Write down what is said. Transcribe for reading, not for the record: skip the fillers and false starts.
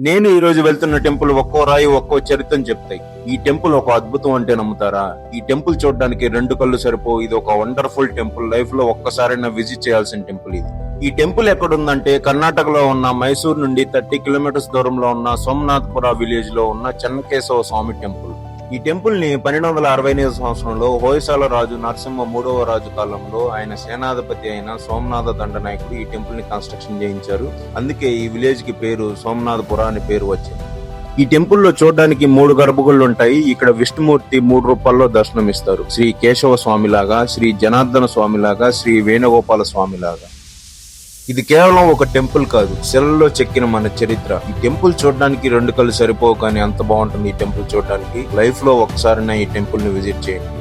నేను ఈ రోజు వెళ్తున్న టెంపుల్ ఒక్కో రాయి ఒక్కో చరిత్రను చెప్తాయి. ఈ టెంపుల్ ఒక అద్భుతం అంటే నమ్ముతారా? ఈ టెంపుల్ చూడడానికి 2 కళ్ళు సరిపో. ఇది ఒక వండర్ఫుల్ టెంపుల్. లైఫ్ లో ఒక్కసారైనా విజిట్ చేయాల్సిన టెంపుల్ ఇది. ఈ టెంపుల్ ఎక్కడుందంటే కర్ణాటకలో ఉన్న మైసూర్ నుండి 30 కిలోమీటర్స్ దూరంలో ఉన్న సోమనాథపుర విలేజ్ లో ఉన్న చెన్నకేశవ స్వామి టెంపుల్. ఈ టెంపుల్ ని 1268 సంవత్సరంలో హోయసాల రాజు నరసింహ మూడవ రాజు కాలంలో ఆయన సేనాధిపతి అయిన సోమనాథ దండనాయకుడు ఈ టెంపుల్ ని కన్స్ట్రక్షన్ చేయించారు. అందుకే ఈ విలేజ్ కి పేరు సోమనాథపుర అనే పేరు వచ్చింది. ఈ టెంపుల్ లో చూడడానికి 3 గర్భగుళ్ళు ఉంటాయి. ఇక్కడ విష్ణుమూర్తి 3 రూపాల్లో దర్శనమిస్తారు. శ్రీ కేశవ స్వామి లాగా, శ్రీ జనార్దన స్వామి లాగా, శ్రీ వేణుగోపాల స్వామి లాగా. ఇది కేవలం ఒక టెంపుల్ కాదు, శిలలో చెక్కిన మన చరిత్ర. ఈ టెంపుల్ చూడడానికి 2 కళ్ళు సరిపోవు, కానీ అంత బాగుంటుంది ఈ టెంపుల్ చూడడానికి. లైఫ్ లో ఒకసారైనా ఈ టెంపుల్ ని విజిట్ చేయండి.